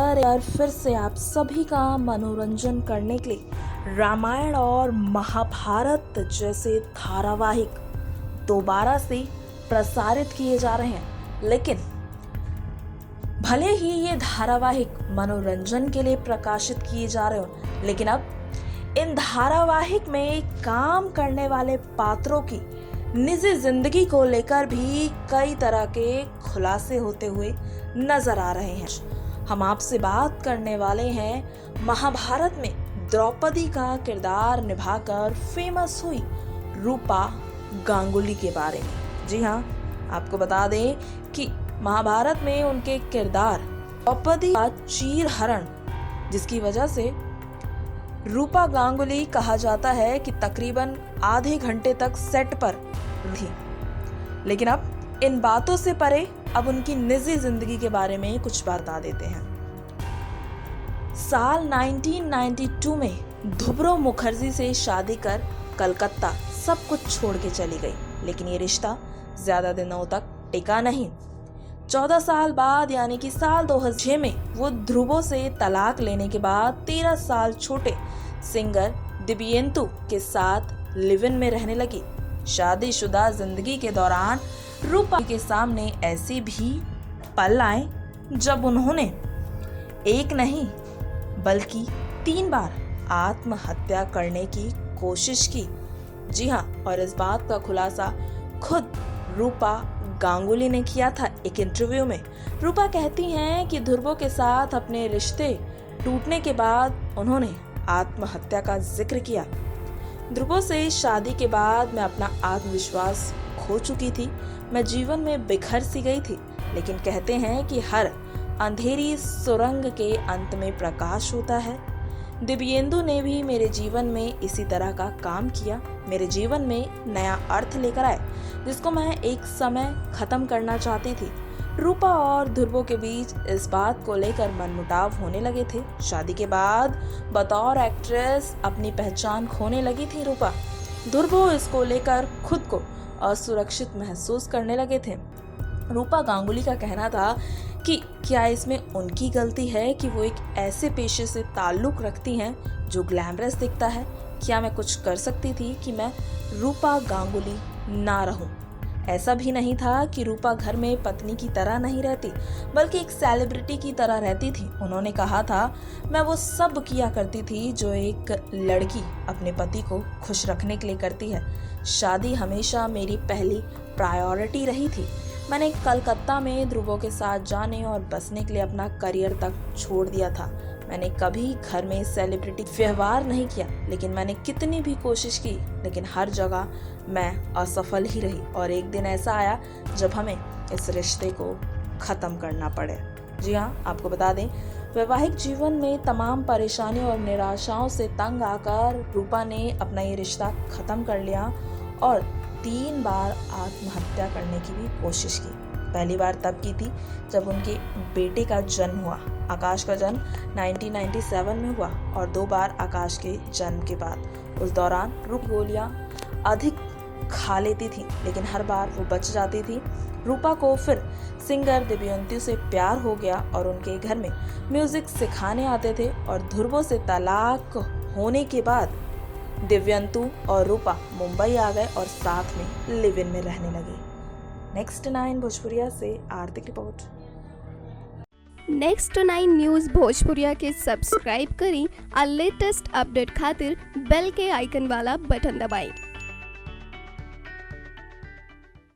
पर यार फिर से आप सभी का मनोरंजन करने के लिए रामायण और महाभारत जैसे धारावाहिक दोबारा से प्रसारित किए जा रहे हैं। लेकिन भले ही ये धारावाहिक मनोरंजन के लिए प्रकाशित किए जा रहे हो, लेकिन अब इन धारावाहिक में काम करने वाले पात्रों की निजी जिंदगी को लेकर भी कई तरह के खुलासे होते हुए नजर आ रहे हैं। हम आपसे बात करने वाले हैं महाभारत में द्रौपदी का किरदार निभाकर फेमस हुई रूपा गांगुली के बारे में। जी हाँ, आपको बता दें कि महाभारत में उनके किरदार द्रौपदी का चीरहरण, जिसकी वजह से रूपा गांगुली कहा जाता है कि तकरीबन आधे घंटे तक सेट पर थी। लेकिन अब इन बातों से परे अब उनकी निजी जिंदगी के बारे में कुछ बता देते हैं। साल 1992 में धुबरो मुखर्जी से शादी कर कलकत्ता सब कुछ छोड़ के चली गई, लेकिन ये रिश्ता ज्यादा दिनों तक टिका नहीं। 14 साल बाद यानी कि साल 2006 में वो ध्रुवो से तलाक लेने के बाद 13 साल छोटे सिंगर दिव्येंदु के साथ लिव इन में रहने लगी। शादीशुदा जिंदगी के दौरान रूपा के सामने ऐसे भी पल आए जब उन्होंने एक नहीं बल्कि 3 बार आत्महत्या करने की कोशिश की। जी हाँ, और इस बात का खुलासा खुद रूपा गांगुली ने किया था एक इंटरव्यू में। रूपा कहती हैं कि ध्रुवो के साथ अपने रिश्ते टूटने के बाद उन्होंने आत्महत्या का जिक्र किया। ध्रुवो से शादी के बाद मैं अपना आत्मविश्वास खो चुकी थी, मैं जीवन में बिखर सी गई थी। लेकिन कहते हैं कि हर अंधेरी सुरंग के अंत में प्रकाश होता है। दिव्येंदु ने भी मेरे जीवन में इसी तरह का काम किया, मेरे जीवन में नया अर्थ लेकर आए जिसको मैं एक समय खत्म करना चाहती थी। रूपा और ध्रुवो के बीच इस बात को लेकर मनमुटाव होने लगे थे। शादी के बाद बतौर एक्ट्रेस अपनी पहचान खोने लगी थी रूपा। ध्रुवो इसको लेकर खुद को असुरक्षित महसूस करने लगे थे। रूपा गांगुली का कहना था कि क्या इसमें उनकी गलती है कि वो एक ऐसे पेशे से ताल्लुक रखती हैं जो ग्लैमरस दिखता है। क्या मैं कुछ कर सकती थी कि मैं रूपा गांगुली ना रहूं? ऐसा भी नहीं था कि रूपा घर में पत्नी की तरह नहीं रहती, बल्कि एक सेलिब्रिटी की तरह रहती थी। उन्होंने कहा था, मैं वो सब किया करती थी जो एक लड़की अपने पति को खुश रखने के लिए करती है। शादी हमेशा मेरी पहली प्रायोरिटी रही थी। मैंने कलकत्ता में ध्रुवो के साथ जाने और बसने के लिए अपना करियर तक छोड़ दिया था। मैंने कभी घर में सेलिब्रिटी व्यवहार नहीं किया, लेकिन मैंने कितनी भी कोशिश की, लेकिन हर जगह मैं असफल ही रही। और एक दिन ऐसा आया जब हमें इस रिश्ते को ख़त्म करना पड़े। जी हाँ, आपको बता दें, वैवाहिक जीवन में तमाम परेशानियों और निराशाओं से तंग आकर रूपा ने अपना ये रिश्ता ख़त्म कर लिया और 3 बार आत्महत्या करने की भी कोशिश की। पहली बार तब की थी जब उनके बेटे का जन्म हुआ। आकाश का जन्म 1997 में हुआ और 2 बार आकाश के जन्म के बाद। उस दौरान गोलियां अधिक खा लेती थी, लेकिन हर बार वो बच जाती थी। रूपा को फिर सिंगर दिव्येंदु से प्यार हो गया और उनके घर में म्यूजिक सिखाने आते थे। और ध्रुवो से तलाक होने के बाद दिव्येंदु और रूपा मुंबई आ गए और साथ में लिव इन में रहने लगे। नेक्स्ट 9 भोजपुरिया से आर्थिक रिपोर्ट। नेक्स्ट 9 न्यूज़ भोजपुरिया के सब्सक्राइब करी और लेटेस्ट अपडेट खातिर बेल के आइकन वाला बटन दबाएं।